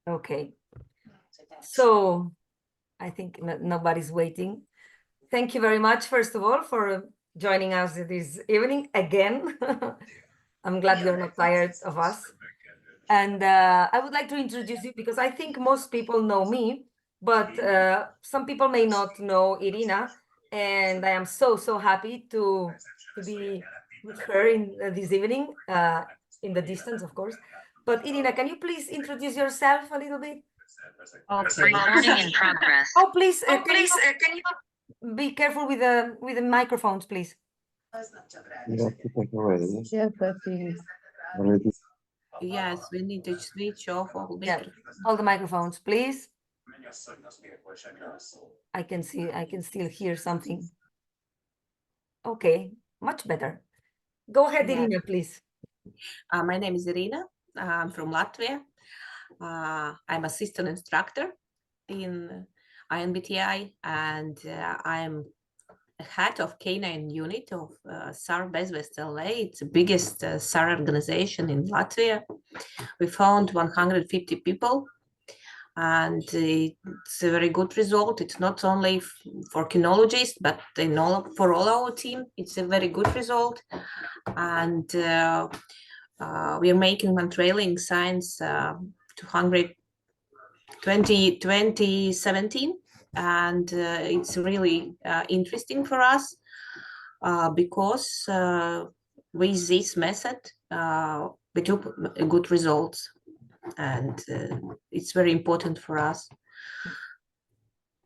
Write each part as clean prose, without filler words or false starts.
Okay. So I think nobody's waiting. Thank you very much, first of all, for joining us this evening again. I'm glad you're not tired of us. And I would like to introduce you because I think most people know me, but some people may not know Irina. And I am so happy to be with her in this evening, in the distance, of course. But Irina, can you please introduce yourself a little bit? Okay. Recording in progress. Oh, please, can you be careful with the microphones, please? Yes, I think. Yes, we need to switch off all all the microphones, please. I can still hear something. Okay, much better. Go ahead, Irina, please. My name is Irina. I'm from Latvia. I'm assistant instructor in INBTI, and I'm head of K9 unit of SAR Bezvests.lv. It's the biggest SAR organization in Latvia. We found 150 people, and it's a very good result. It's not only for kinologists, but for all our team. It's a very good result, and we are making Mantrailing science 2017, and it's really interesting for us because with this method we took good results, and it's very important for us.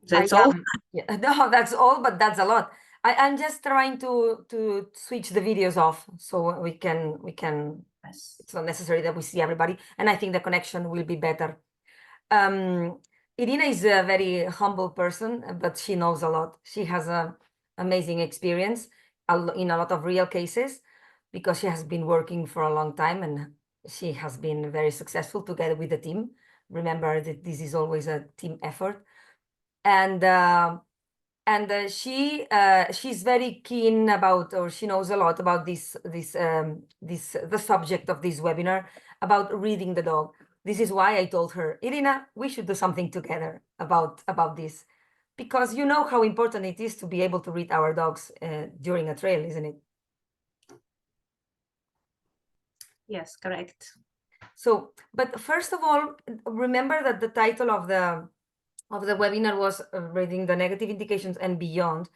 That's all. Yeah, no, that's all, but that's a lot. I'm just trying to switch the videos off so we can Yes. It's not necessary that we see everybody, and I think the connection will be better. Irina is a very humble person, but she knows a lot. She has an amazing experience in a lot of real cases because she has been working for a long time and she has been very successful together with the team. Remember that this is always a team effort. And she's very keen about, or she knows a lot about the subject of this webinar, about reading the dog. This is why I told her, Irina, we should do something together about this, because you know how important it is to be able to read our dogs during a trail, isn't it? Yes, correct. So, but first of all, remember that the title of the webinar was reading the negative indications and beyond,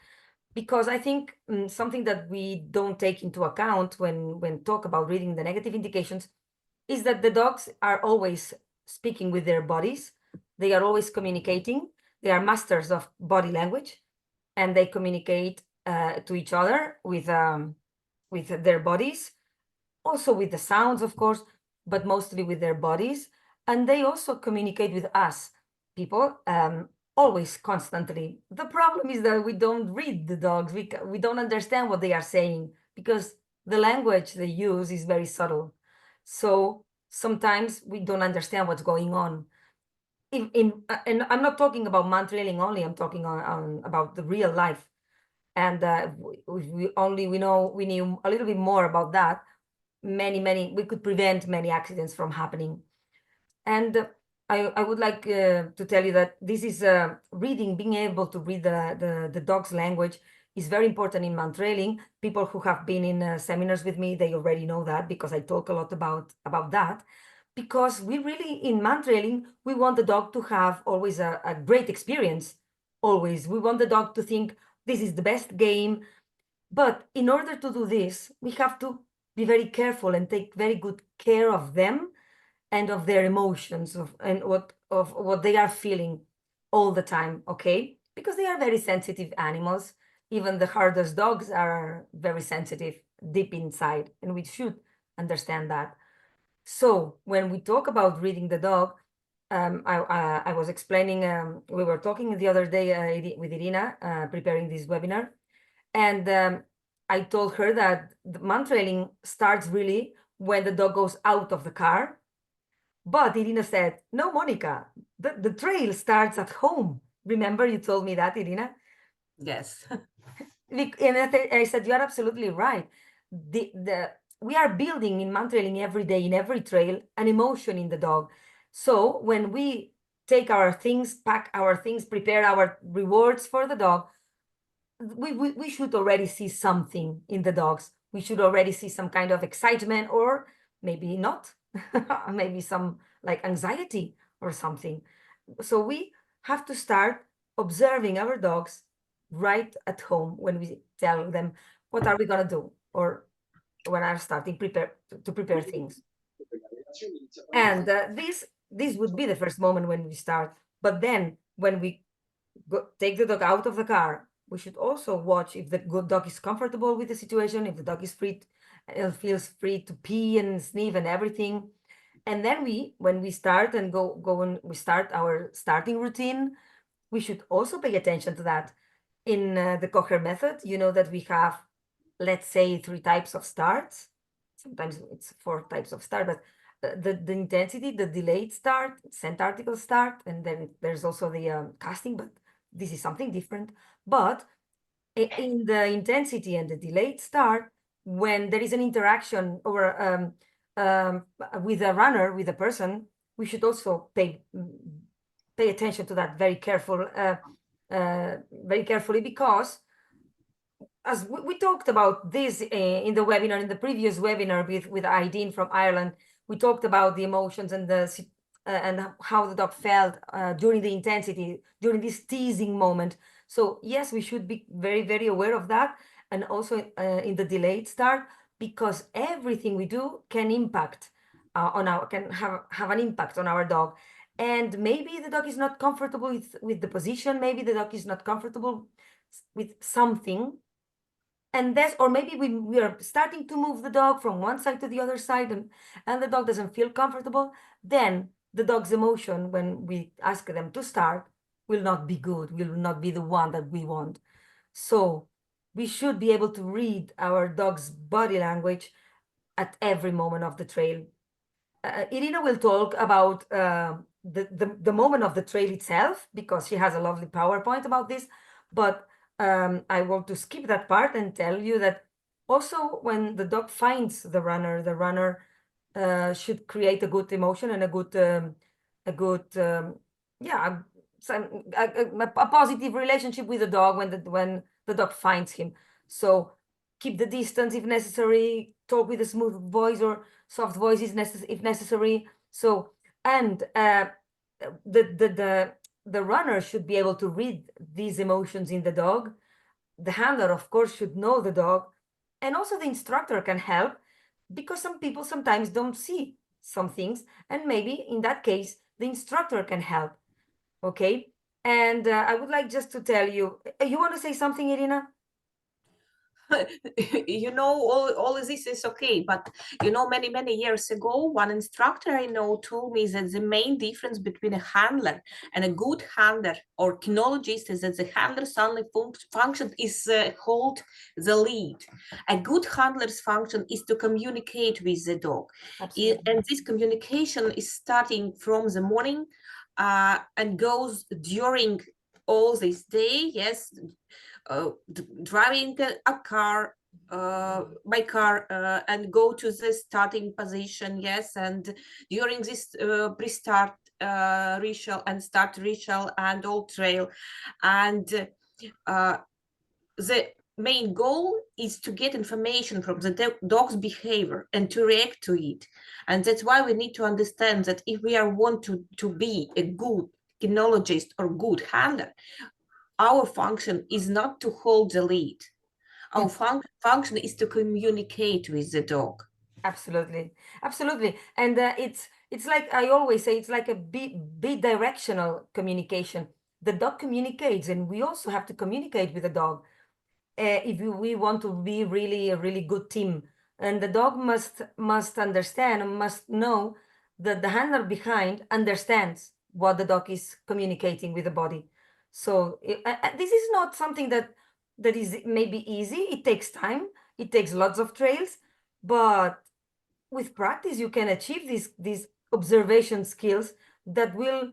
because I think something that we don't take into account when talk about reading the negative indications is that the dogs are always speaking with their bodies. They are always communicating. They are masters of body language, and they communicate to each other with their bodies, also with the sounds, of course, but mostly with their bodies. And they also communicate with us, people, always, constantly. The problem is that we don't read the dogs. We don't understand what they are saying because the language they use is very subtle. So sometimes we don't understand what's going on. And I'm not talking about Mantrailing only. I'm talking about the real life. And we knew a little bit more about that, we could prevent many accidents from happening. And I would like to tell you that this is being able to read the dog's language is very important in Mantrailing. People who have been in seminars with me, they already know that because I talk a lot about that. Because we really, in Mantrailing, we want the dog to have always a great experience. Always. We want the dog to think this is the best game. But in order to do this, we have to be very careful and take very good care of them and of their emotions of what they are feeling all the time, okay? Because they are very sensitive animals. Even the hardest dogs are very sensitive deep inside, and we should understand that. So when we talk about reading the dog, I was explaining, we were talking the other day with Irina, preparing this webinar, and I told her that the Mantrailing starts really when the dog goes out of the car. But Irina said, no, Monica, the trail starts at home. Remember you told me that, Irina? Yes. And I said, you're absolutely right. We are building in Mantrailing every day, in every trail, an emotion in the dog. So when we take our things, pack our things, prepare our rewards for the dog, we should already see something in the dogs. We should already see some kind of excitement, or maybe not, maybe some like anxiety or something. So we have to start observing our dogs right at home when we tell them, what are we gonna do? Or when I'm starting to prepare things. And this would be the first moment when we start. But then when we take the dog out of the car, we should also watch if the good dog is comfortable with the situation, if the dog is free, feels free to pee and sniff and everything. And then when we start and go and we start our starting routine, we should also pay attention to that. In the Kocher method, you know that we have, let's say, 3 types of starts. Sometimes it's 4 types of start, but the intensity, the delayed start, sent article start, and then there's also the casting, but this is something different. But in the intensity and the delayed start, when there is an interaction or with a runner, with a person, we should also pay attention to that very carefully, because as we talked about this in the webinar, in the previous webinar with Aideen from Ireland, we talked about the emotions and and how the dog felt during the intensity, during this teasing moment. So yes, we should be very, very aware of that, and also in the delayed start, because everything we do can impact can have an impact on our dog. And maybe the dog is not comfortable with the position, maybe the dog is not comfortable with something, and that's, or maybe we are starting to move the dog from one side to the other side, and the dog doesn't feel comfortable. Then the dog's emotion, when we ask them to start, will not be good, will not be the one that we want. So we should be able to read our dog's body language at every moment of the trail. Irina will talk about the moment of the trail itself, because she has a lovely PowerPoint about this. But I want to skip that part and tell you that also when the dog finds the runner should create a good emotion and a good yeah, a positive relationship with the dog when the dog finds him. So keep the distance if necessary, talk with a smooth voice or soft voice if necessary. So, and the runner should be able to read these emotions in the dog. The handler, of course, should know the dog, and also the instructor can help, because some people sometimes don't see some things, and maybe in that case the instructor can help. Okay. And I would like just to tell you, you want to say something, Irina? You know, all of this is okay, but you know, many years ago, one instructor I know told me that the main difference between a handler and a good handler or kinologist is that the handler's only function is hold the lead. A good handler's function is to communicate with the dog. Absolutely. And this communication is starting from the morning and goes during all this day. Yes, driving a car by car and go to the starting position. Yes, and during this pre-start ritual and start ritual and all trail, and the main goal is to get information from the dog's behavior and to react to it. And that's why we need to understand that if we are want to be a good kinologist or good handler, our function is not to hold the lead. Our function is to communicate with the dog. Absolutely, absolutely. And it's like I always say, it's like a bidirectional communication. The dog communicates, and we also have to communicate with the dog if we want to be really a really good team. And the dog must understand and must know that the handler behind understands what the dog is communicating with the body. So this is not something that is maybe easy. It takes time. It takes lots of trails, but with practice you can achieve these observation skills that will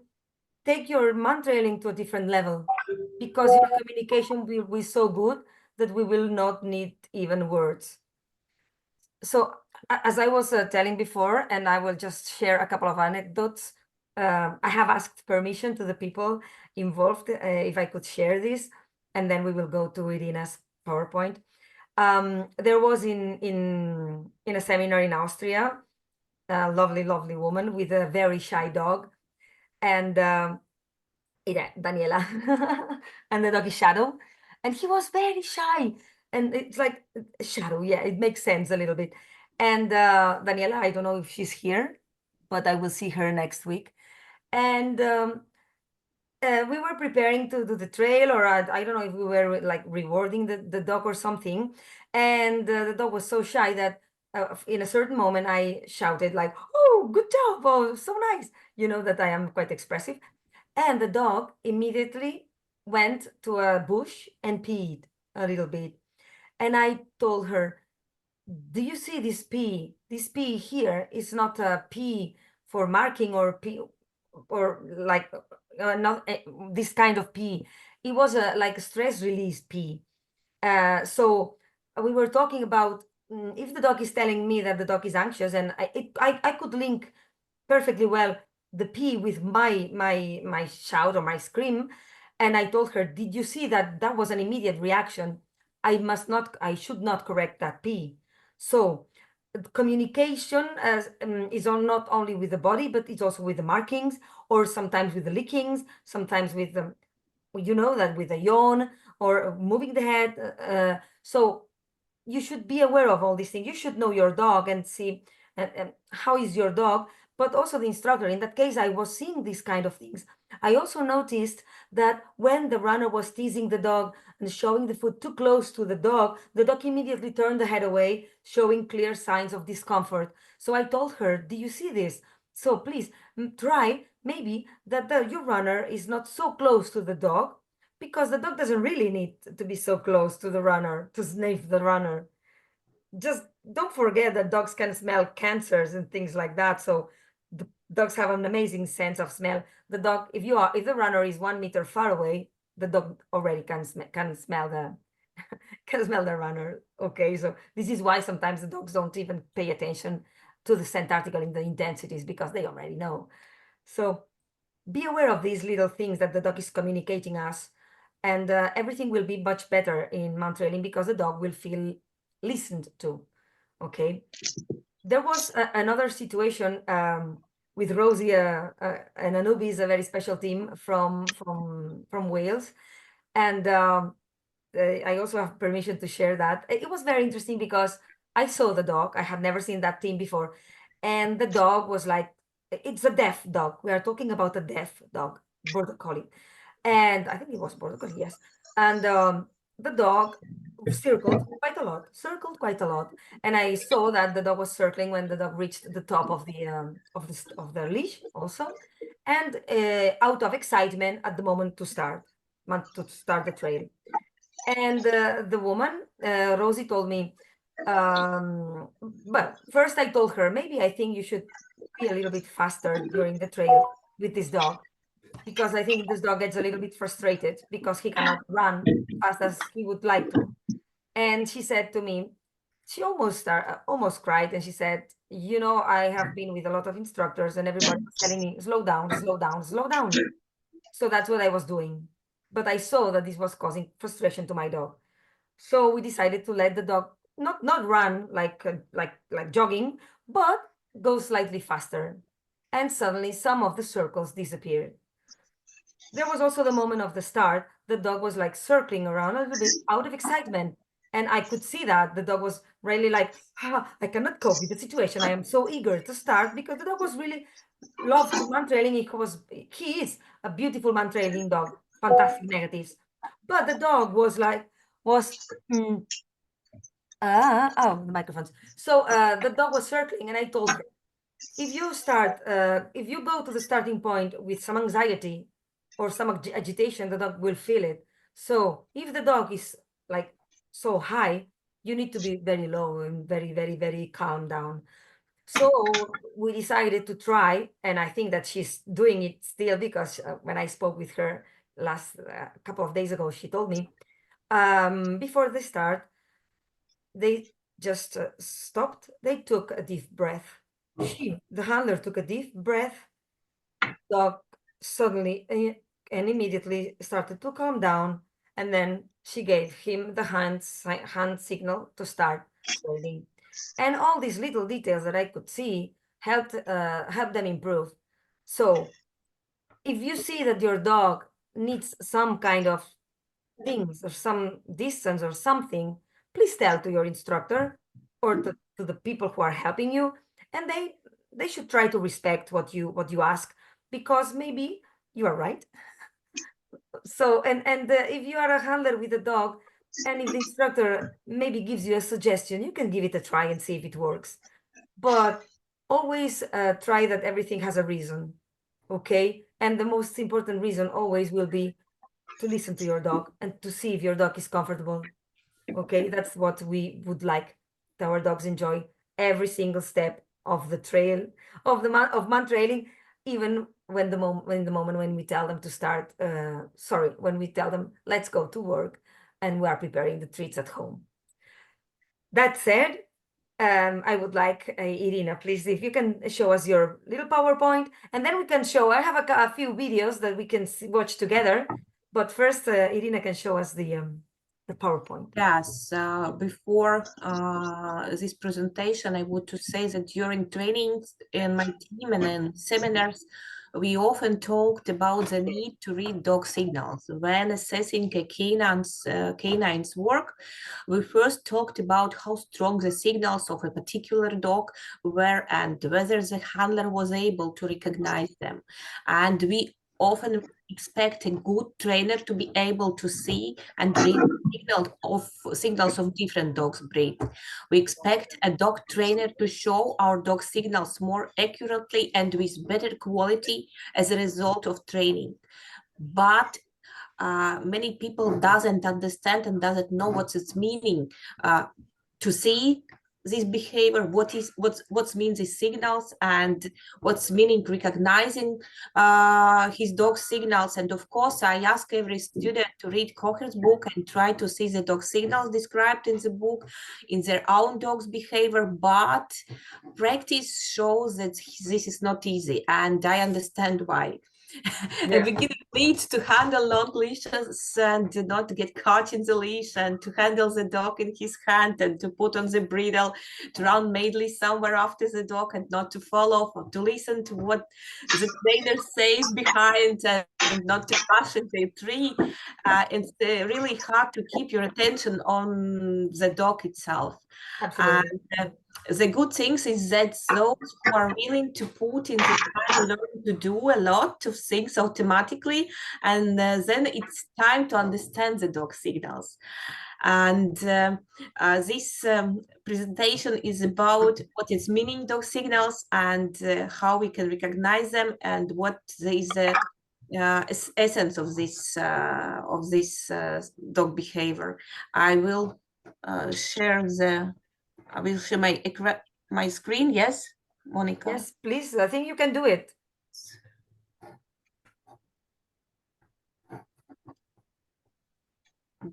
take your mantrailing to a different level, because your communication will be so good that we will not need even words. So as I was telling before, and I will just share a couple of anecdotes I have asked permission to the people involved if I could share this, and then we will go to Irina's PowerPoint. There was in a seminar in Austria, a lovely woman with a very shy dog, and Daniela, and the dog is Shadow, and he was very shy, and it's like Shadow, yeah, it makes sense a little bit. And Daniela, I don't know if she's here, but I will see her next week. And we were preparing to do the trail, or I don't know if we were like rewarding the dog or something. And the dog was so shy that in a certain moment I shouted like, "Oh, good job! Oh, so nice!" You know that I am quite expressive. And the dog immediately went to a bush and peed a little bit. And I told her, "Do you see this pee? This pee here is not a pee for marking or pee or like not this kind of pee. It was a like a stress release pee." So we were talking about if the dog is telling me that the dog is anxious, and I could link perfectly well the pee with my shout or my scream. And I told her, "Did you see that that was an immediate reaction? I should not correct that pee." So communication is not only with the body, but it's also with the markings, or sometimes with the lickings, sometimes with the, you know, that with a yawn or moving the head. So you should be aware of all these things. You should know your dog and see how is your dog, but also the instructor. In that case, I was seeing these kind of things. I also noticed that when the runner was teasing the dog and showing the foot too close to the dog immediately turned the head away, showing clear signs of discomfort. So I told her, "Do you see this? So please try maybe that your runner is not so close to the dog, because the dog doesn't really need to be so close to the runner to sniff the runner. Just don't forget that dogs can smell cancers and things like that. So the dogs have an amazing sense of smell. The dog, if the runner is 1 meter far away, the dog already can smell the can smell the runner. Okay, so this is why sometimes the dogs don't even pay attention to the scent article in the intensities, because they already know. So be aware of these little things that the dog is communicating us, and everything will be much better in Mantrailing because the dog will feel listened to. Okay. There was another situation with Rosie, and Anubi is a very special team from Wales, and I also have permission to share that. It was very interesting because I saw the dog. I had never seen that team before, and the dog was like, it's a deaf dog. We are talking about a deaf dog, border collie, and I think it was border collie, yes. And the dog circled quite a lot, and I saw that the dog was circling when the dog reached the top of the leash also, and out of excitement at the moment to start the trail. And the woman, Rosie, told me, but first I told her, maybe I think you should be a little bit faster during the trail with this dog, because I think this dog gets a little bit frustrated because he cannot run fast as he would like to. And she said to me, she almost cried, and she said, "You know, I have been with a lot of instructors, and everybody was telling me, slow down, slow down, slow down." So that's what I was doing. But I saw that this was causing frustration to my dog. So we decided to let the dog not run like jogging, but go slightly faster. And suddenly some of the circles disappeared. There was also the moment of the start. The dog was like circling around a little bit out of excitement. And I could see that the dog was really like, I cannot cope with the situation. I am so eager to start, because the dog was really loved Mantrailing. He is a beautiful Mantrailing dog, fantastic negatives. But the dog was mm, the microphones. So the dog was circling, and I told her, if you go to the starting point with some anxiety or some agitation, the dog will feel it. So if the dog is like so high, you need to be very low and very calm down. So we decided to try, and I think that she's doing it still, because when I spoke with her last couple of days ago, she told me before the start, they just stopped. They took a deep breath. The handler took a deep breath, dog suddenly and immediately started to calm down, and then she gave him the hand signal to start trailing. And all these little details that I could see helped them improve. So if you see that your dog needs some kind of things or some distance or something, please tell to your instructor or to the people who are helping you, and they should try to respect what you ask, because maybe you are right. So and if you are a handler with a dog, and if the instructor maybe gives you a suggestion, you can give it a try and see if it works. But always try that everything has a reason, okay? And the most important reason always will be to listen to your dog and to see if your dog is comfortable. Okay, that's what we would like our dogs enjoy every single step of the trail of Mantrailing, even when the moment when we tell them to start. Sorry, when we tell them let's go to work, and we are preparing the treats at home. That said, I would like Irina, please, if you can show us your little PowerPoint, and then we can show. I have a few videos that we can watch together, but first, Irina can show us the PowerPoint. Yes, before this presentation, I would to say that during trainings in my team and in seminars, we often talked about the need to read dog signals. When assessing a canine's work, we first talked about how strong the signals of a particular dog were and whether the handler was able to recognize them. And we often expect a good trainer to be able to see and read signals of different dogs breed. We expect a dog trainer to show our dog signals more accurately and with better quality as a result of training. But many people doesn't understand and doesn't know what's its meaning to see this behavior, what means these signals, and what's meaning recognizing his dog's signals. And of course, I ask every student to read Kocher's book and try to see the dog signals described in the book in their own dog's behavior. But practice shows that this is not easy, and I understand why. A beginner needs to handle long leashes and not get caught in the leash, and to handle the dog in his hand, and to put on the bridle, to run madly somewhere after the dog and not to follow, or to listen to what the trainer says behind and not to rush into a tree. It's really hard to keep your attention on the dog itself. Absolutely. And the good things is that those who are willing to put in the time learn to do a lot of things automatically, and then it's time to understand the dog signals. And this presentation is about what is meaning dog signals, and how we can recognize them, and what is the essence of this dog behavior. I will share my screen. Yes, Monica. Yes, please. I think you can do it.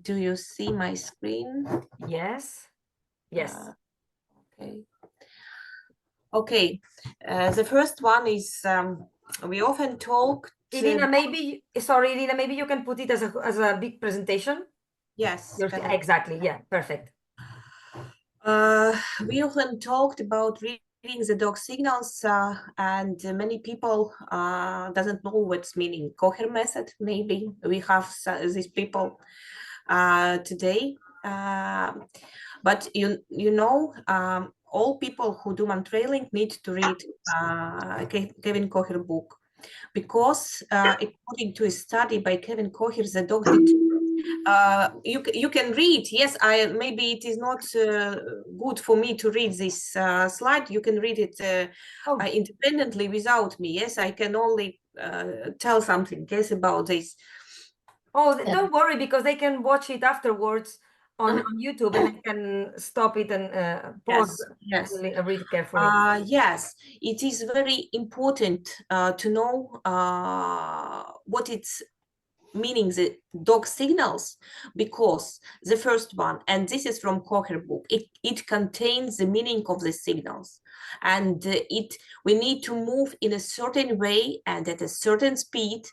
Do you see my screen? Yes. Yes. Okay. Okay. The first one is we often talk. Irina, maybe sorry, Irina, maybe you can put it as a big presentation. Yes. Exactly. Yeah. Perfect. We often talked about reading the dog signals, and many people doesn't know what's meaning. Kocher method, maybe we have these people today, but you know, all people who do Mantrailing need to read Kevin Kocher book, because according to a study by Kevin Kocher, the dog you can read. Yes, maybe it is not good for me to read this slide. You can read it independently without me. Yes, I can only tell something, yes, about this. Oh, don't worry, because they can watch it afterwards on YouTube, and they can stop it and pause. Yes. Read it carefully. Yes, it is very important to know what it's meaning the dog signals, because the first one, and this is from Kocher book, it contains the meaning of the signals. and we need to move in a certain way and at a certain speed,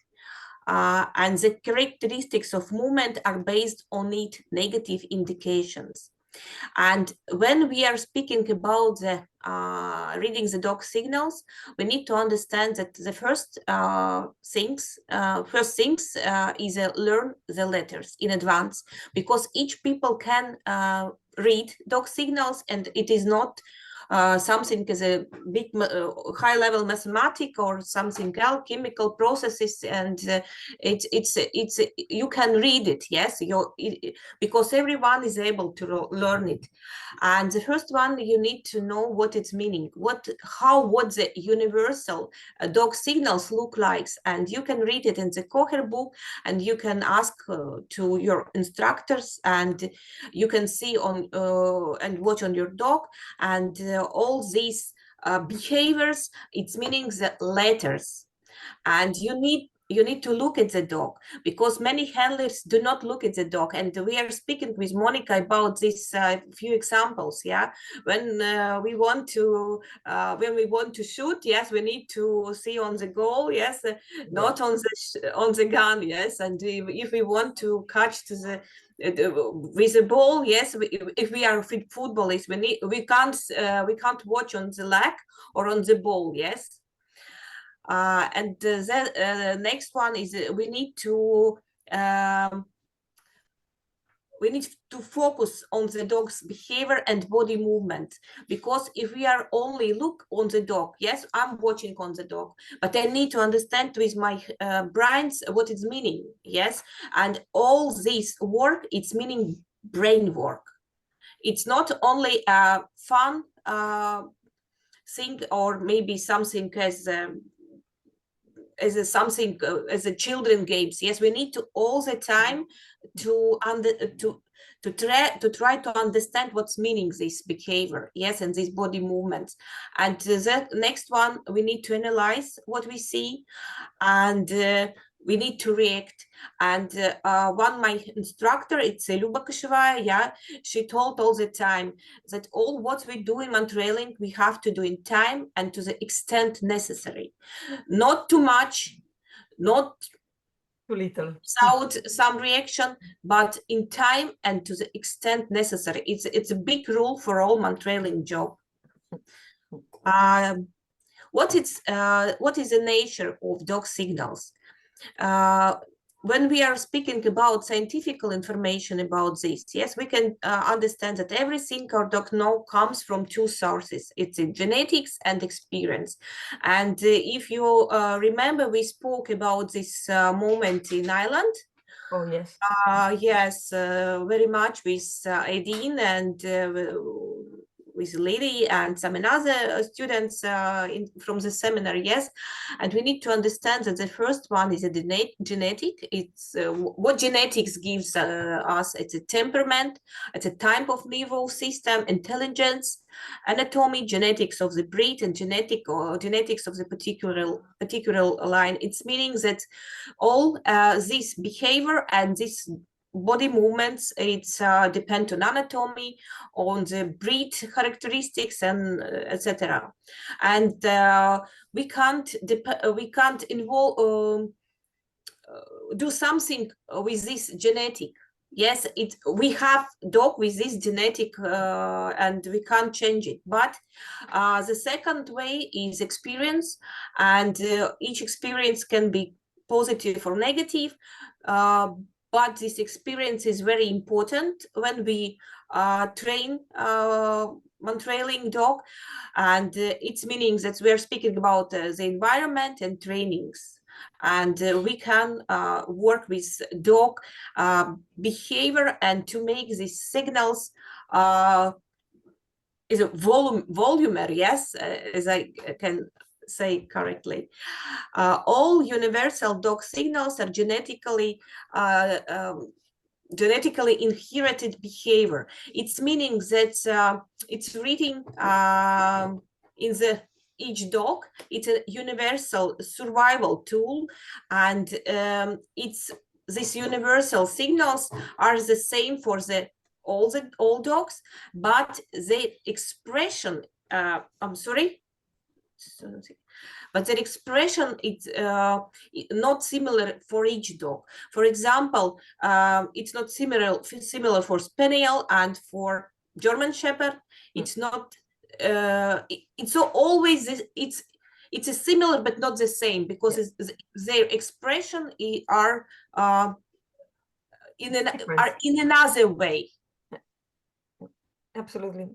and the characteristics of movement are based on it negative indications. And when we are speaking about the reading the dog signals, we need to understand that the first things is learn the letters in advance, because each people can read dog signals, and it is not something as a big high level mathematic or something else, chemical processes, and it's you can read it, yes, because everyone is able to learn it. And the first one, you need to know what it's meaning, what the universal dog signals look like, and you can read it in the Kocher book, and you can ask to your instructors, and you can see on and watch on your dog, and all these behaviors, it's meaning the letters. And you need to look at the dog, because many handlers do not look at the dog. And we are speaking with Monica about these few examples. Yeah, when we want to shoot, yes, we need to see on the goal, yes, not on the gun, yes. And if we want to catch to the with the ball, yes, if we are footballists, we can't watch on the leg or on the ball, yes. And the next one is we need to focus on the dog's behavior and body movement, because if we are only look on the dog, yes, I'm watching on the dog, but I need to understand with my brains what it's meaning, yes. And all this work, it's meaning brain work. It's not only a fun thing, or maybe something as a children games. Yes, we need to all the time to try to understand what's meaning this behavior, yes, and these body movements. And the next one, we need to analyze what we see, and we need to react. And my instructor, it's Luba Koshevaya, yeah, she told all the time that all what we do in Mantrailing, we have to do in time and to the extent necessary. Not too much, not too little, without some reaction, but in time and to the extent necessary. It's a big rule for all Mantrailing job. What is the nature of dog signals? When we are speaking about scientific information about this, yes, we can understand that everything our dog knows comes from two sources. It's in genetics and experience. And if you remember, we spoke about this moment in Ireland. Oh, yes. Yes, very much with Aideen and with Lily and some other students from the seminar, yes. And we need to understand that the first one is a genetic. It's what genetics gives us. It's a temperament, it's a type of nervous system, intelligence, anatomy, genetics of the breed, and genetics of the particular line. It's meaning that all this behavior and this body movements, it's depend on anatomy, on the breed characteristics, and etc. And we can't involve do something with this genetic. Yes, we have dog with this genetic and we can't change it. But the second way is experience, and each experience can be positive or negative. But this experience is very important when we train Mantrailing dog, and it's meaning that we are speaking about the environment and trainings, and we can work with dog behavior and to make these signals is a volumer, yes, as I can say correctly. All universal dog signals are genetically inherited behavior. It's meaning that it's reading in the each dog. It's a universal survival tool, and it's these universal signals are the same for all dogs, but the expression I'm sorry, but their expression is not similar for each dog. For example, it's not similar for Spaniel and for German Shepherd. It's not. It's always it's a similar but not the same, because their expression are in another way. Absolutely.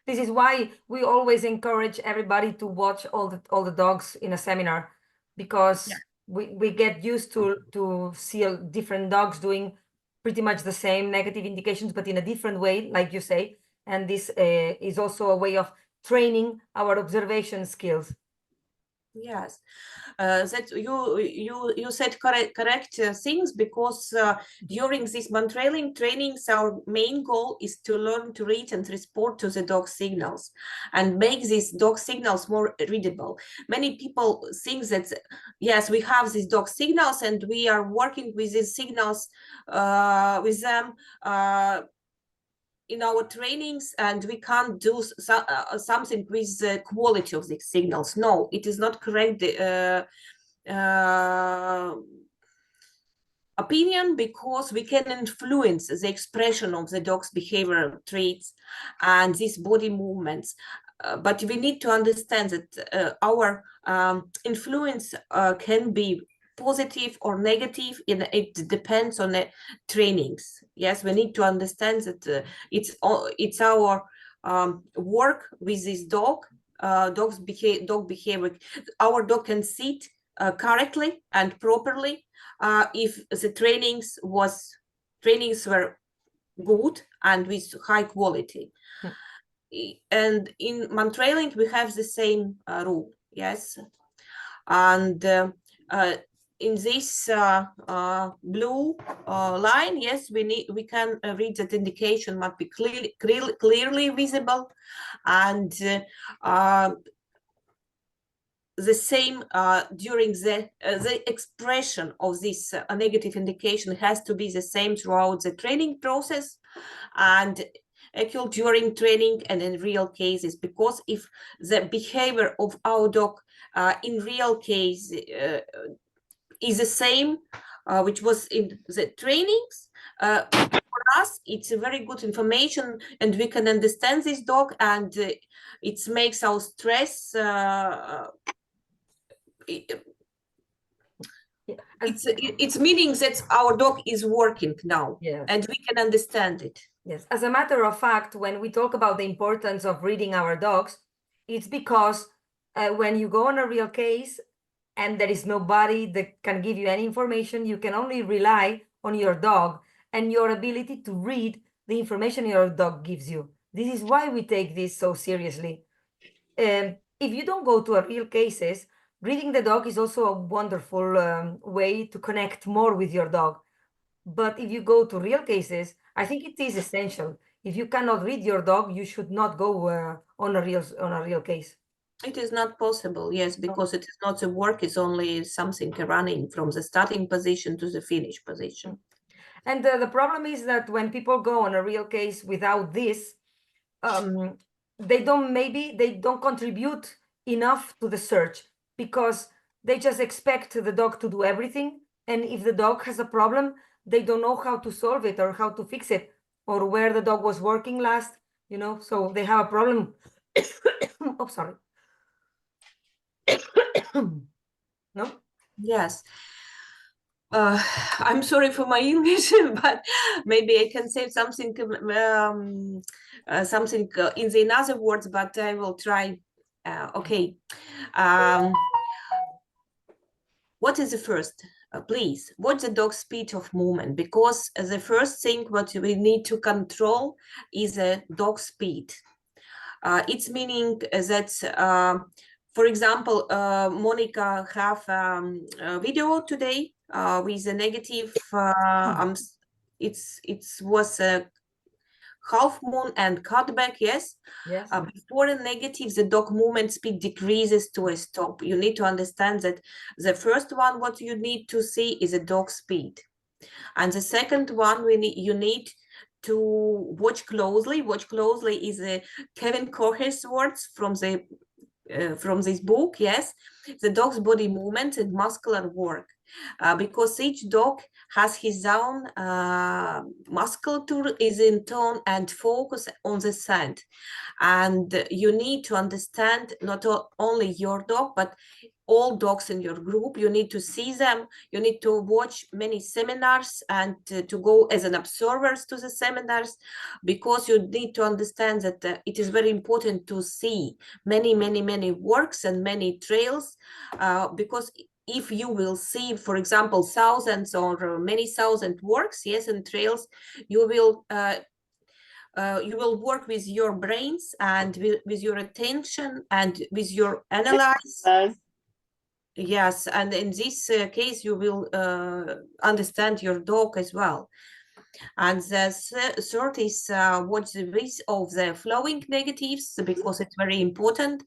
This is why we always encourage everybody to watch all the dogs in a seminar, because we get used to see different dogs doing pretty much the same negative indications, but in a different way, like you say. And this is also a way of training our observation skills. Yes, that you said correct things, because during these Mantrailing trainings, our main goal is to learn to read and respond to the dog signals and make these dog signals more readable. Many people think that yes, we have these dog signals and we are working with these signals with them in our trainings, and we can't do something with the quality of the signals. No, it is not correct opinion, because we can influence the expression of the dog's behavioral traits and these body movements. But we need to understand that our influence can be positive or negative, and it depends on the trainings. Yes, we need to understand that it's our work with this dog, dog behavior. Our dog can sit correctly and properly if the trainings were good and with high quality. And in Mantrailing we have the same rule. Yes, and in this blue line, yes, we can read that indication must be clearly visible, and the same during the expression of this negative indication has to be the same throughout the training process and actually during training and in real cases, because if the behavior of our dog in real case is the same which was in the trainings, for us it's a very good information and we can understand this dog, and it makes our stress it's meaning that our dog is working now. Yes. And we can understand it. Yes, as a matter of fact, when we talk about the importance of reading our dogs, it's because when you go on a real case and there is nobody that can give you any information, you can only rely on your dog and your ability to read the information your dog gives you. This is why we take this so seriously. If you don't go to a real cases, reading the dog is also a wonderful way to connect more with your dog. But if you go to real cases, I think it is essential. If you cannot read your dog, you should not go on a real case. It is not possible, yes, because it is not the work, it's only something running from the starting position to the finish position. And the problem is that when people go on a real case without this, they don't contribute enough to the search, because they just expect the dog to do everything. And if the dog has a problem, they don't know how to solve it or how to fix it or where the dog was working last, so they have a problem. Oh, sorry. No? Yes. I'm sorry for my English, but maybe I can say something something in the other words, but I will try. Okay. What is the first? Please, what's the dog's speed of movement? Because the first thing what we need to control is a dog speed. It's meaning that, for example, Monica have a video today with a negative. It was a half moon and cutback, yes. Yes. Before a negative, the dog movement speed decreases to a stop. You need to understand that the first one, what you need to see is a dog speed. And the second one, you need to watch closely. Watch closely is Kevin Kocher's words from this book. Yes, the dog's body movement and muscular work, because each dog has his own musculature is in tone and focus on the scent, and you need to understand not only your dog but all dogs in your group. You need to see them, you need to watch many seminars and to go as an observers to the seminars, because you need to understand that it is very important to see many works and many trails, because if you will see, for example, thousands or many thousand works, yes, and trails, you will work with your brains and with your attention and with your analyze. Yes, and in this case, you will understand your dog as well. And the third is watch the ways of the flowing negatives, because it's very important.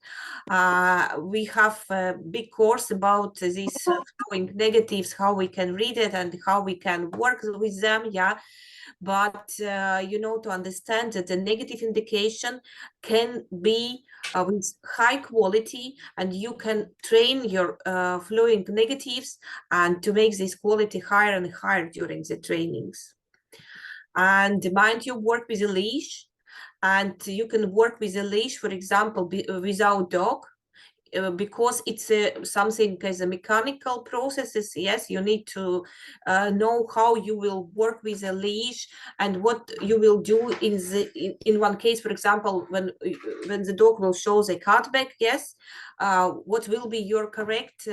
We have a big course about these flowing negatives, how we can read it and how we can work with them. Yeah. But you know, to understand that the negative indication can be with high quality, and you can train your flowing negatives and to make this quality higher and higher during the trainings. And mind you, work with a leash, and you can work with a leash, for example, without dog. Because it's something as a mechanical processes. Yes, you need to know how you will work with a leash and what you will do in one case, for example, when the dog will show the cutback. Yes, what will be your correct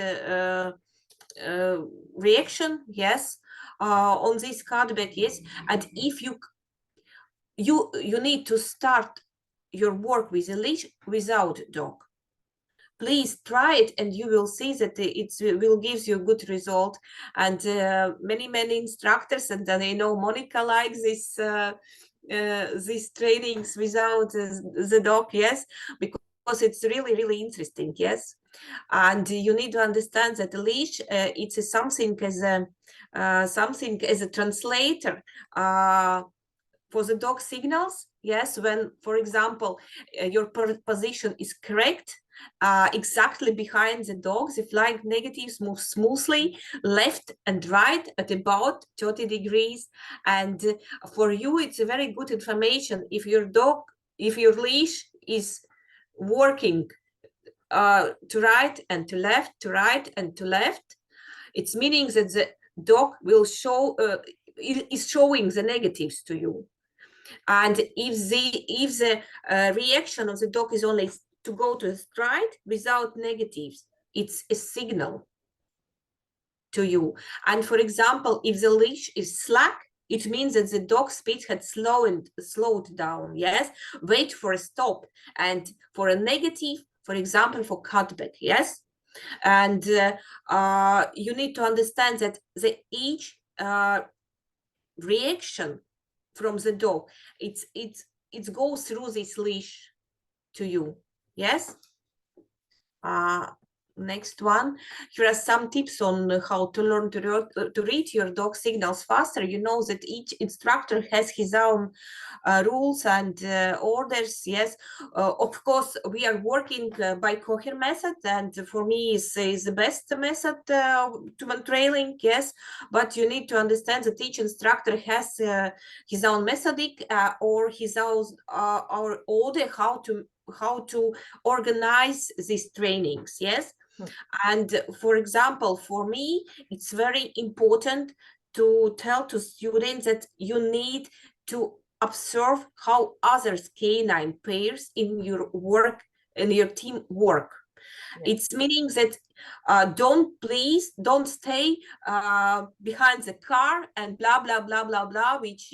reaction? Yes, on this cutback. Yes, and if you need to start your work with a leash without dog. Please try it, and you will see that it will give you a good result. And many instructors, and I know Monica likes these trainings without the dog. Yes, because it's really interesting. Yes, and you need to understand that the leash it's something as a translator for the dog signals. Yes, when, for example, your position is correct, exactly behind the dog, the flying negatives move smoothly left and right at about 30 degrees. And for you, it's a very good information if your leash is working to right and to left, to right and to left. It's meaning that the dog will show is showing the negatives to you. And if the reaction of the dog is only to go to the stride without negatives, it's a signal to you. And for example, if the leash is slack, it means that the dog speed had slowed down. Yes, wait for a stop and for a negative, for example, for cutback. Yes, and you need to understand that each reaction from the dog, it goes through this leash to you. Yes. Next one, here are some tips on how to learn to read your dog signals faster. You know that each instructor has his own rules and orders. Yes, of course, we are working by Kocher method, and for me is the best method to Mantrailing. Yes, but you need to understand that each instructor has his own methodic or his own order how to organize these trainings. Yes. And for example, for me, it's very important to tell to students that you need to observe how other canine pairs in your work, in your team work. Yeah. It's meaning that don't stay behind the car and blah blah blah blah blah, which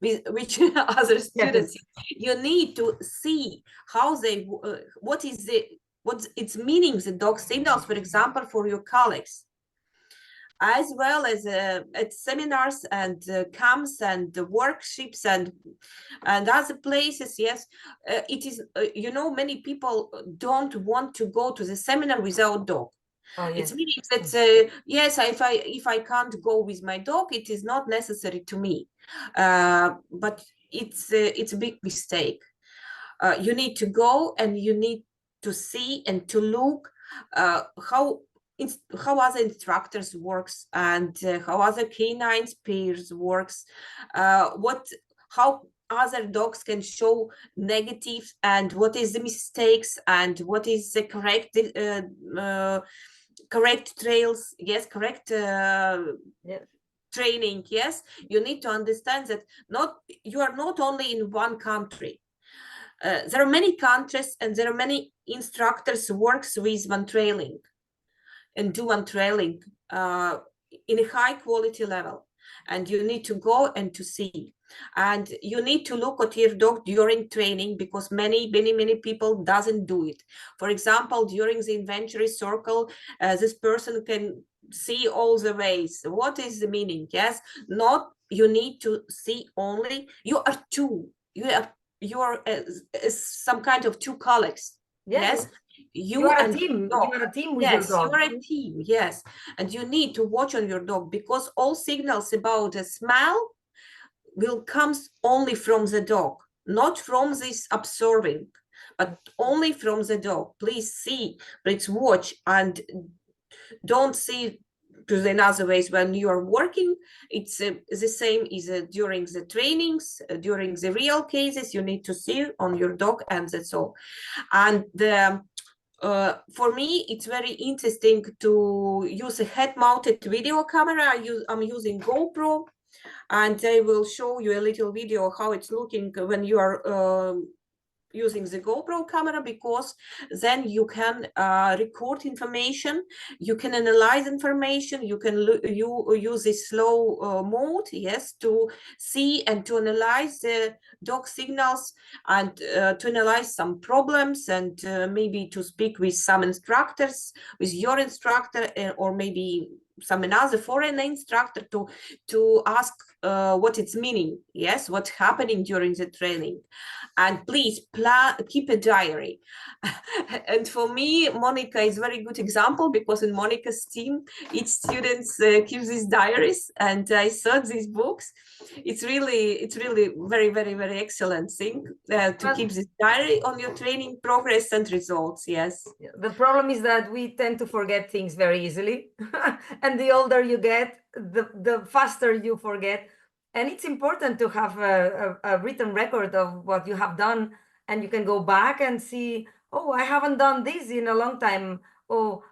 other students. Yes. You need to see how they what it's meaning the dog signals, for example, for your colleagues, as well as at seminars and camps and workshops and other places. Yes, it is you know, many people don't want to go to the seminar without dog. Oh, It yes. means that yes, if I can't go with my dog, it is not necessary to me. But it's a big mistake. You need to go and you need to see and to look how other instructors works, and how other canines peers works, how other dogs can show negatives, and what is the mistakes, and what is the correct trails, yes, correct Yes. training. Yes, you need to understand that you are not only in one country. There are many countries and there are many instructors who works with Mantrailing and do Mantrailing in a high quality level, and you need to go and to see, and you need to look at your dog during training, because many people doesn't do it. For example, during the inventory circle, this person can see all the ways. What is the meaning? Yes, not you need to see only. You are two. You are some kind of two colleagues. Yes. Yes, You you are a and your team. You dog. are a team with your Yes, you dog. are a team. Yes, and you need to watch on your dog, because all signals about a smell will comes only from the dog, not from this observing, but only from the dog. Please see, please watch, and don't see to the other ways when you are working. It's the same is during the trainings, during the real cases. You need to see on your dog, and that's all. And for me, it's very interesting to use a head-mounted video camera. I'm using GoPro, and I will show you a little video how it's looking when you are using the GoPro camera, because then you can record information, you can analyze information, you can use this slow mode, yes, to see and to analyze the dog signals, and to analyze some problems, and maybe to speak with some instructors, with your instructor, or maybe some another foreign instructor, to ask what it's meaning, yes, what's happening during the training. And please keep a diary. And for me, Monica is a very good example, because in Monica's team, each student keeps these diaries, and I saw these books. It's really very excellent thing to keep this diary on your training progress and results. Yes. The problem is that we tend to forget things very easily. And the older you get, the faster you forget. And it's important to have a written record of what you have done, and you can go back and see, oh, I haven't done this in a long time. Oh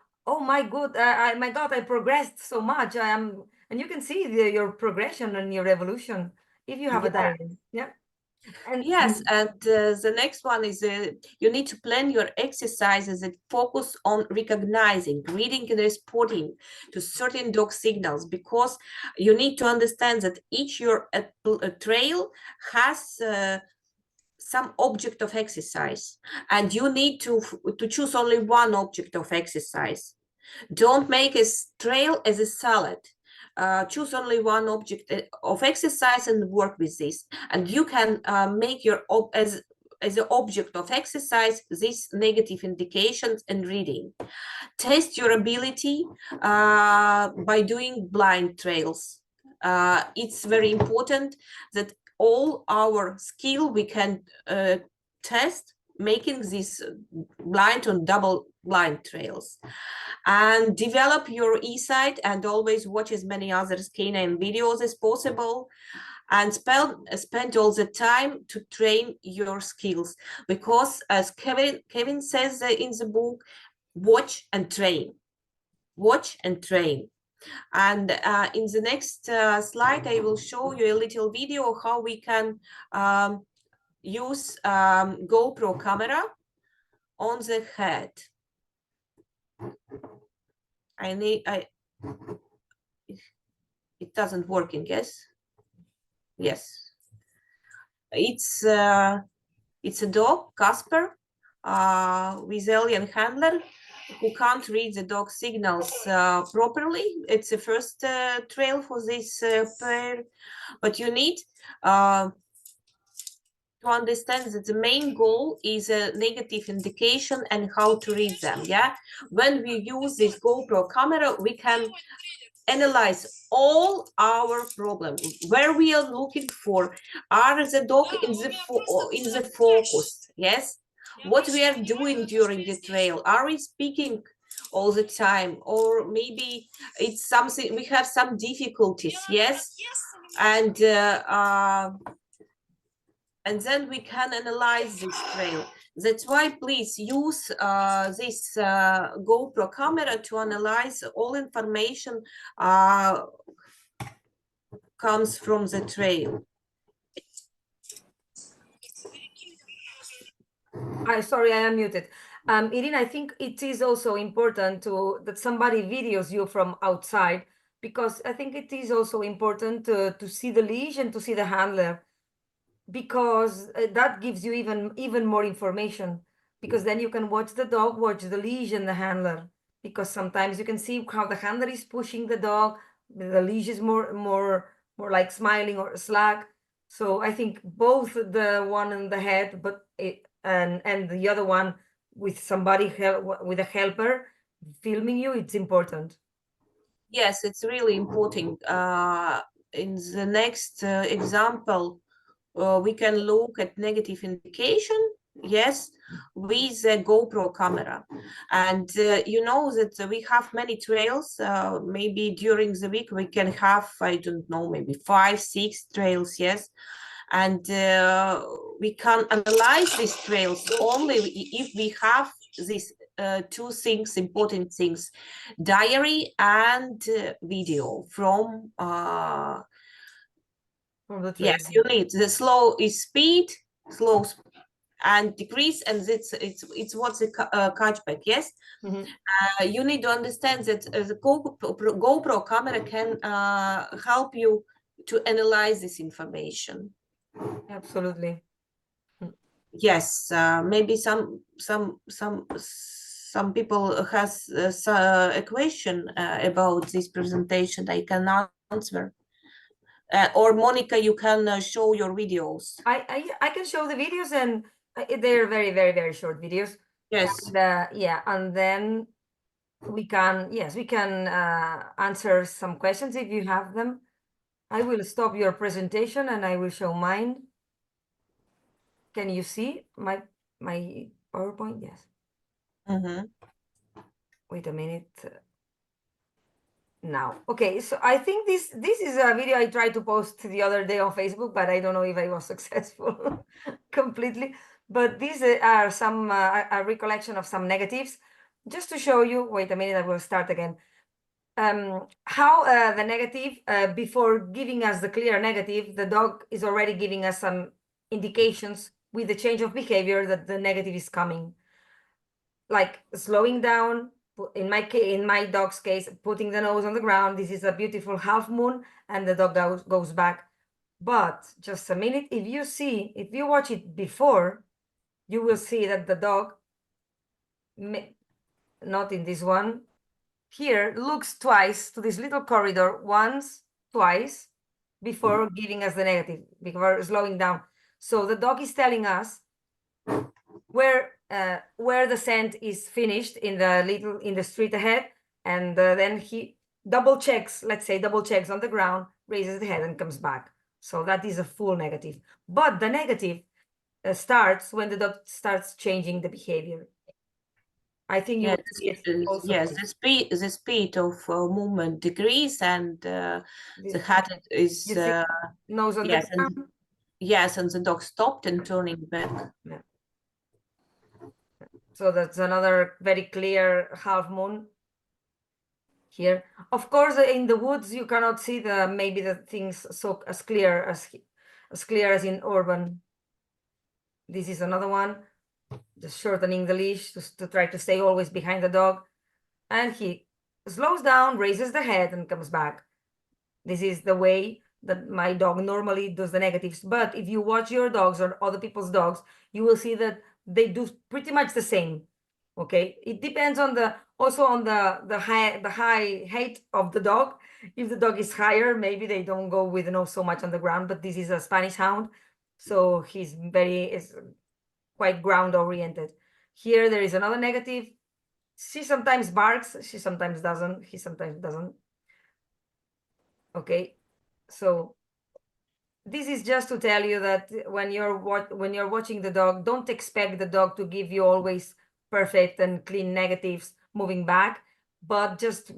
my God, my God, I progressed so much. And you can see your progression and your evolution if you have a diary. Yeah. And yes, and the next one is you need to plan your exercises that focus on recognizing, reading, and responding to certain dog signals, because you need to understand that each your trail has some object of exercise, and you need to choose only one object of exercise. Don't make a trail as a salad. Choose only one object of exercise and work with this. And you can make your as the object of exercise these negative indications and reading. Test your ability by doing blind trails. It's very important that all our skill we can test making these blind or double blind trails. And develop your e-site, and always watch as many other canine videos as possible, and spend all the time to train your skills, because as Kevin says in the book, watch and train. Watch and train. And in the next slide, I will show you a little video how we can use GoPro camera on the head. It doesn't working, yes? Yes. It's a dog, Casper, with alien handler, who can't read the dog signals properly. It's the first trail for this pair, but you need to to understand that the main goal is a negative indication and how to read them. Yeah, when we use this GoPro camera, we can analyze all our problems, where we are looking for, are the dog in the focus, yes, what we are doing during the trail, are we speaking all the time, or maybe it's something we have some difficulties, yes, and then we can analyze this trail. That's why please use this GoPro camera to analyze all information comes from the trail. Sorry, I am muted. Irina, I think it is also important that somebody videos you from outside, because I think it is also important to see the leash and to see the handler, because that gives you even more information, because then you can watch the dog, watch the leash and the handler, because sometimes you can see how the handler is pushing the dog, the leash is more like smiling or slack. So I think both the one in the head, and the other one with somebody with a helper filming you, it's important. Yes, it's really important. In the next example, we can look at negative indication, yes, with the GoPro camera. And you know that we have many trails. Maybe during the week we can have, I don't know, maybe 5, 6 trails, yes. And we can analyze these trails only if we have these two things, important things, diary and video from From the trail. yes, you need the slow is speed, slow and decrease, and it's what's the catchback, yes. You need to understand that the GoPro camera can help you to analyze this information. Absolutely. Yes, maybe some people has a question about this presentation. I can answer. Or Monica, you can show your videos. I can show the videos, and they're very, very, very short videos. Yes. And, yeah, and then we can answer some questions if you have them. I will stop your presentation and I will show mine. Can you see my PowerPoint? Yes. Wait a minute. Now, okay, so I think this is a video I tried to post the other day on Facebook, but I don't know if I was successful completely. But these are some a recollection of some negatives, just to show you. Wait a minute, I will start again. How the negative, before giving us the clear negative, the dog is already giving us some indications with the change of behavior that the negative is coming, like slowing down. In my dog's case, putting the nose on the ground. This is a beautiful half moon, and the dog goes back. But just a minute, if you watch it before, you will see that the dog, not in this one, here, looks twice to this little corridor, once, twice, before giving us the negative, before slowing down. So the dog is telling us where the scent is finished in the street ahead, and then he double checks on the ground, raises the head and comes back. So that is a full negative. But the negative starts when the dog starts changing the behavior. I think you will see it also. Yes, the speed of movement decrease, and the head is nose on yes, the ground. Yes, and the dog stopped and turning back. Yeah. So that's another very clear half moon here. Of course, in the woods you cannot see maybe the things so as clear as in urban. This is another one, just shortening the leash to try to stay always behind the dog, and he slows down, raises the head, and comes back. This is the way that my dog normally does the negatives. But if you watch your dogs or other people's dogs, you will see that they do pretty much the same. Okay, it depends on the high height of the dog. If the dog is higher, maybe they don't go with the nose so much on the ground. But this is a Spanish hound, So he's is quite ground oriented. Here there is another negative. She sometimes barks, she sometimes doesn't, he sometimes doesn't. Okay, so this is just to tell you that when you're watching the dog, don't expect the dog to give you always perfect and clean negatives moving back, but just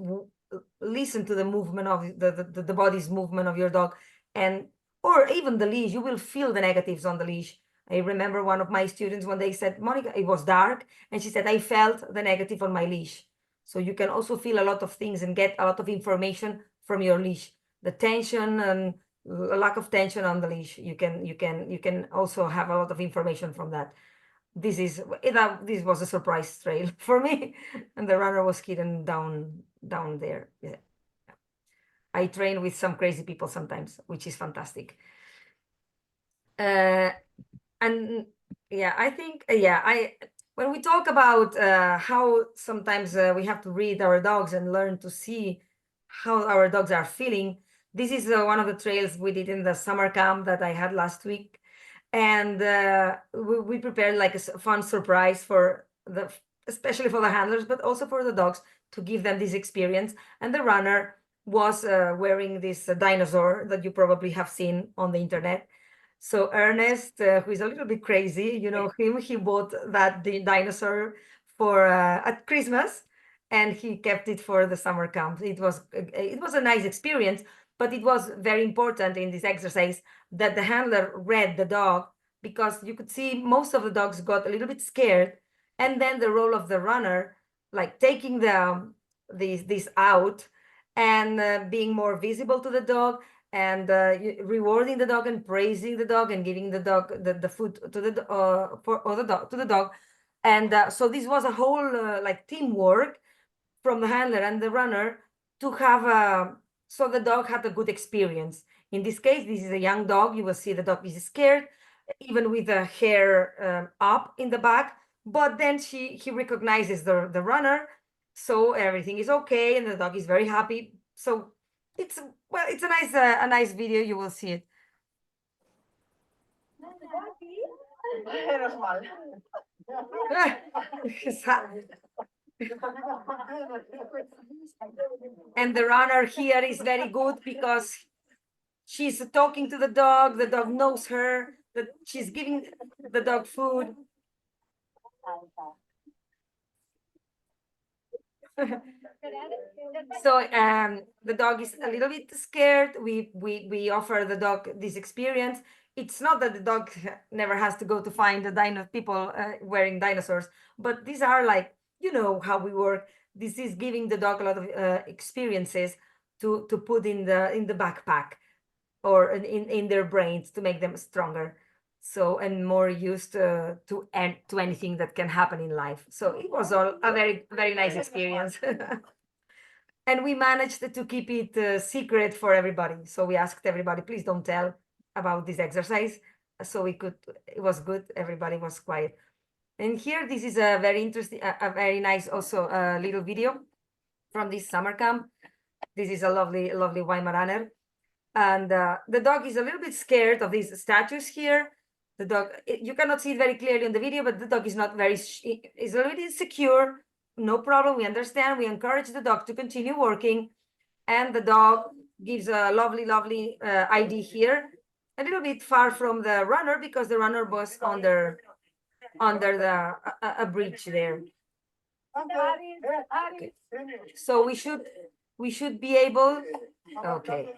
listen to the movement of the body's movement of your dog, and or even the leash. You will feel the negatives on the leash. I remember one of my students when they said, Monica, it was dark, and she said, I felt the negative on my leash. So you can also feel a lot of things and get a lot of information from your leash, the tension and a lack of tension on the leash. You can also have a lot of information from that. This was a surprise trail for me, and the runner was hidden down there. Yeah. I train with some crazy people sometimes, which is fantastic. And yeah, I think when we talk about how sometimes we have to read our dogs and learn to see how our dogs are feeling, this is one of the trails we did in the summer camp that I had last week, and we prepared like a fun surprise for especially for the handlers, but also for the dogs, to give them this experience. And the runner was wearing this dinosaur that you probably have seen on the internet. So Ernest, who is a little bit crazy, you know him, he bought the dinosaur for at Christmas, and he kept it for the summer camp. It was a nice experience, but it was very important in this exercise that the handler read the dog, because you could see most of the dogs got a little bit scared, and then the role of the runner, like taking this out and being more visible to the dog, and rewarding the dog and praising the dog and giving the dog the food to the dog. And so this was a whole like teamwork from the handler and the runner to have so the dog had a good experience. In this case, this is a young dog. You will see the dog is scared, even with the hair up in the back, but then he recognizes the runner, so everything is okay, and the dog is very happy. So it's a nice video. You will see it. And the runner here is very good because she's talking to the dog knows her, that she's giving the dog food. So the dog is a little bit scared. We offer the dog this experience. It's not that the dog never has to go to find the people wearing dinosaurs, but these are like, you know how we work. This is giving the dog a lot of experiences to put in the backpack or in their brains to make them stronger, so, and more used to anything that can happen in life. So it was all a very nice experience. And we managed to keep it secret for everybody. So we asked everybody, please don't tell about this exercise. So it was good. Everybody was quiet. And here, this is a very interesting, a very nice also little video from this summer camp. This is a lovely Weimaraner. And the dog is a little bit scared of these statues here. The dog, you cannot see it very clearly in the video, but the dog is not very, is a little bit insecure. No problem, we understand. We encourage the dog to continue working. And the dog gives a lovely ID here, a little bit far from the runner, because the runner was under a bridge there. Okay. So we should be able, okay.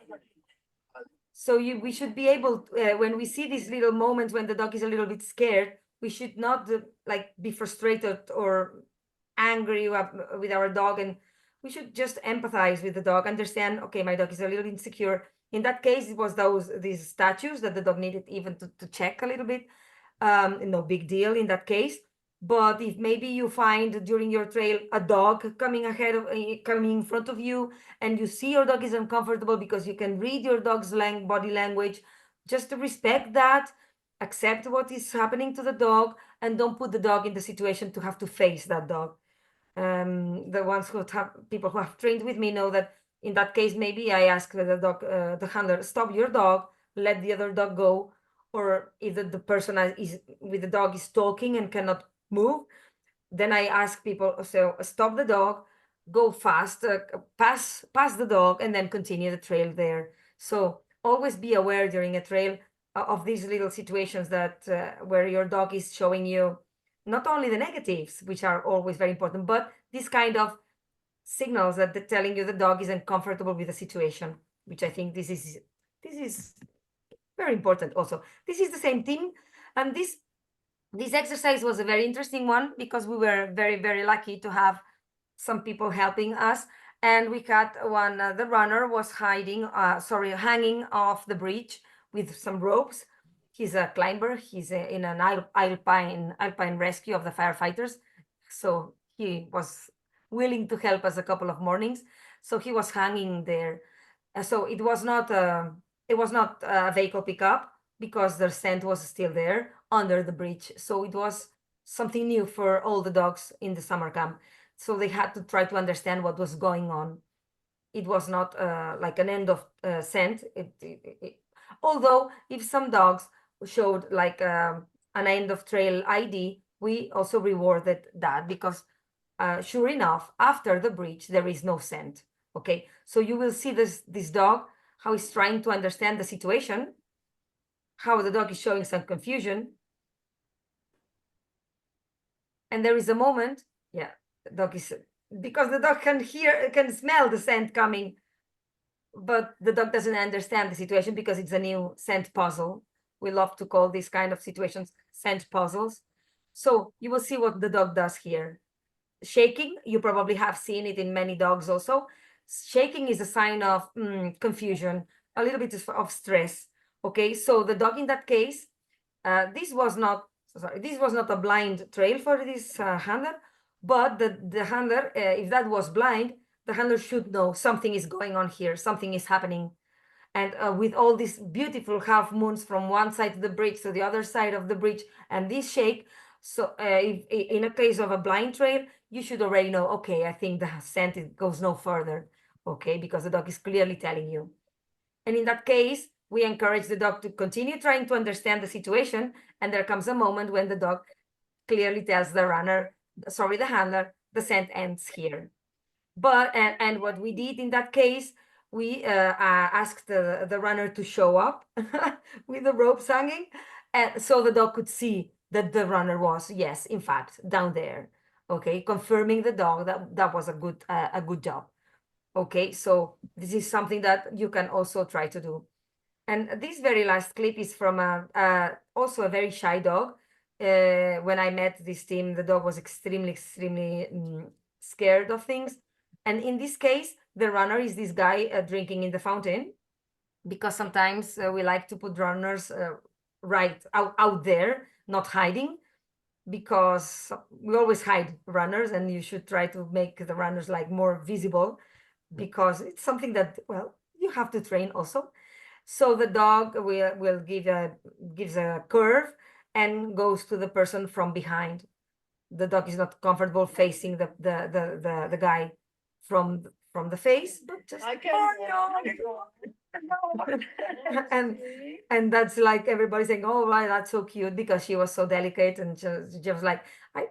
So we should be able, when we see these little moments when the dog is a little bit scared, we should not like be frustrated or angry with our dog, and we should just empathize with the dog, understand, okay, my dog is a little insecure. In that case, it was these statues that the dog needed even to check a little bit. No big deal in that case. But if maybe you find during your trail a dog coming in front of you, and you see your dog is uncomfortable because you can read your dog's body language, just to respect that, accept what is happening to the dog, and don't put the dog in the situation to have to face that dog. The ones people who have trained with me know that in that case, maybe I ask the dog, the handler, stop your dog, let the other dog go, or if the person is with the dog is talking and cannot move, then I ask people, so stop the dog, go fast, pass the dog, and then continue the trail there. So always be aware during a trail of these little situations that where your dog is showing you not only the negatives, which are always very important, but this kind of signals that they're telling you the dog is uncomfortable with the situation, which I think this is very important also. This is the same thing, and this exercise was a very interesting one because we were very, very lucky to have some people helping us. And we got one, the runner was hanging off the bridge with some ropes. He's a climber. He's in an alpine rescue of the firefighters. So he was willing to help us a couple of mornings. So he was hanging there. So it was not a vehicle pickup because the scent was still there under the bridge. So it was something new for all the dogs in the summer camp. So they had to try to understand what was going on. It was not like an end of scent. Although if some dogs showed like an end of trail ID, we also rewarded that because sure enough, after the bridge, there is no scent. Okay, so you will see this dog, how he's trying to understand the situation, how the dog is showing some confusion. And there is a moment, yeah, the dog is, because the dog can smell the scent coming, but the dog doesn't understand the situation because it's a new scent puzzle. We love to call these kind of situations scent puzzles. So you will see what the dog does here. Shaking, you probably have seen it in many dogs also. Shaking is a sign of confusion, a little bit of stress. Okay, so the dog in that case, this was not a blind trail for this handler, but the handler, if that was blind, the handler should know something is going on here, something is happening. And with all these beautiful half moons from one side of the bridge to the other side of the bridge, and this shake, so if, in a case of a blind trail, you should already know, okay, I think the scent goes no further, okay, because the dog is clearly telling you. And in that case, we encourage the dog to continue trying to understand the situation. And there comes a moment when the dog clearly tells the handler, the scent ends here. But, and what we did in that case, we asked the runner to show up with the ropes hanging. And so the dog could see that the runner was, yes, in fact, down there. Okay, confirming the dog that was a good job. Okay, so this is something that you can also try to do. And this very last clip is from also a very shy dog. When I met this team, the dog was extremely scared of things. And in this case, the runner is this guy drinking in the fountain, because sometimes we like to put runners right out there, not hiding, because we always hide runners, and you should try to make the runners like more visible, because it's something that, well, you have to train also. So the dog will gives a curve and goes to the person from behind. The dog is not comfortable facing the guy from the face, but just and that's like everybody saying, oh, wow, that's so cute, because she was so delicate and just like, I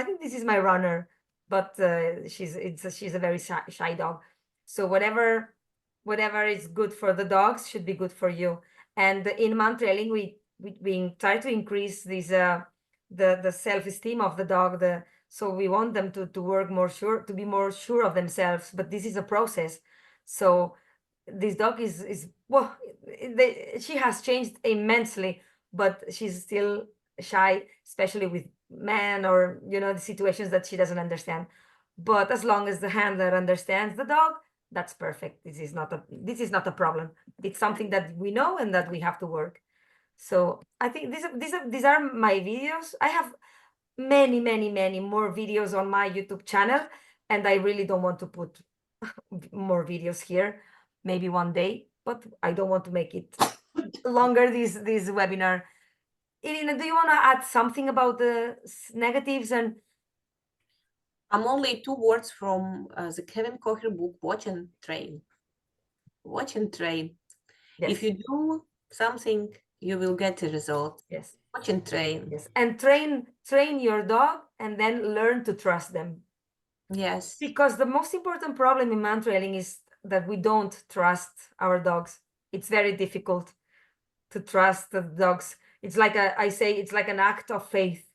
think this is my runner, but she's a very shy dog. So whatever is good for the dogs should be good for you. And in Mantrailing, we try to increase this the self-esteem of the dog. So we want them to work to be more sure of themselves. But this is a process. So this dog is well, she has changed immensely, but she's still shy, especially with men, or the situations that she doesn't understand. But as long as the handler understands the dog, that's perfect. This is not a problem. It's something that we know and that we have to work. So I think these are my videos. I have many more videos on my YouTube channel, and I really don't want to put more videos here. Maybe one day, but I don't want to make it longer, this webinar. Irina, do you want to add something about the negatives? And I'm only 2 words from the Kevin Kocher book, Watch and Train. Watch and train. yes. If you do something you will get a result. Yes. Watch and train. Yes. And train your dog and then learn to trust them. Yes. Because the most important problem in mantrailing is that we don't trust our dogs. It's very difficult to trust the dogs. It's like I say, it's like an act of faith.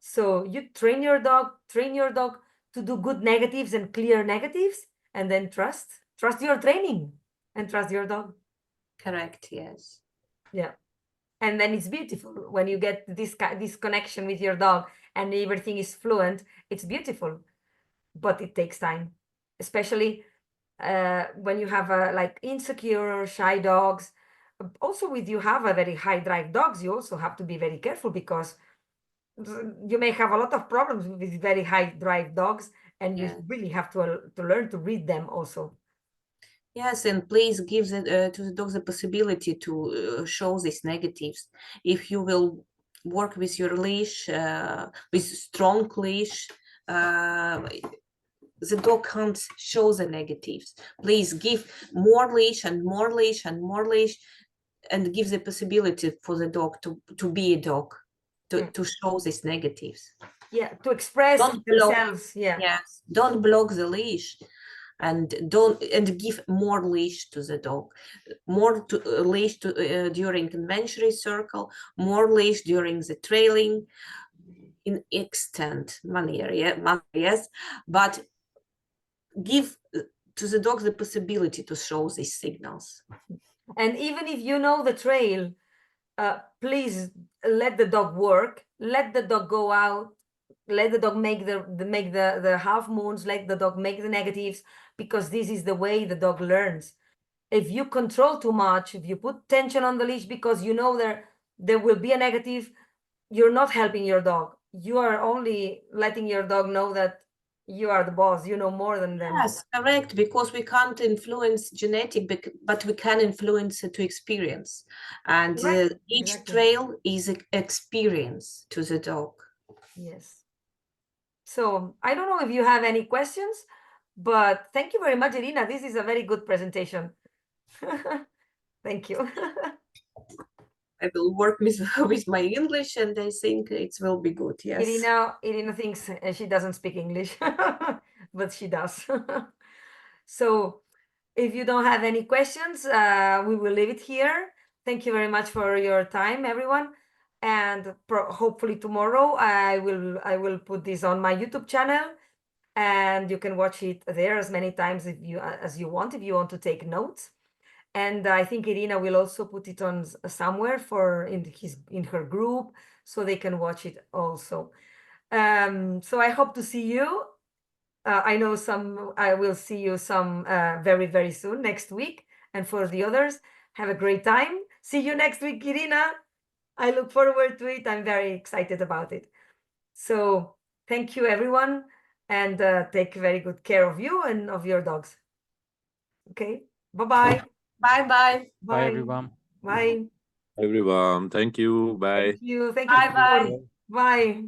So you train your dog to do good negatives and clear negatives, and then trust your training and trust your dog. Correct. Yes. Yeah. And then it's beautiful when you get this connection with your dog and everything is fluent. It's beautiful, but it takes time, especially when you have like insecure or shy dogs. Also, with you have a very high drive dogs, you also have to be very careful, because you may have a lot of problems with very high drive dogs, and you really have to learn to read them also. Yes, and please give to the dogs the possibility to show these negatives. If you will work with your leash, with strong leash, the dog can't show the negatives. Please give more leash and more leash and more leash, and give the possibility for the dog to be a dog, to show these negatives. Yeah, to express themselves. Yes, don't block the leash, and give more leash to the dog, more leash during inventory circle, more leash during the trailing, in extent manner, yes, but give to the dog the possibility to show these signals. And even if you know the trail, please let the dog work, let the dog go out, let the dog make the half moons, let the dog make the negatives, because this is the way the dog learns. If you control too much, if you put tension on the leash because you know there will be a negative, you're not helping your dog. You are only letting your dog know that you are the boss, you know more than them. Yes, correct, because we can't influence genetic, but we can influence it to experience. And each trail is an experience to the dog. Yes. So I don't know if you have any questions, but thank you very much, Irina. This is a very good presentation. Thank you. I will work with my English, and I think it will be good. Yes. Irina thinks she doesn't speak English, but she does. So if you don't have any questions, we will leave it here. Thank you very much for your time, everyone. And hopefully tomorrow I will put this on my YouTube channel, and you can watch it there as many times as you want, if you want to take notes. And I think Irina will also put it on somewhere in her group, so they can watch it also. So I hope to see you. I know I will see you very, very soon, next week. And for the others, have a great time. See you next week, Irina. I look forward to it. I'm very excited about it. So thank you, everyone. And take very good care of you and of your dogs. Okay. Bye-bye. Bye-bye. Bye, everyone. Bye. Everyone, thank you. Bye. Thank you. Bye-bye. Bye.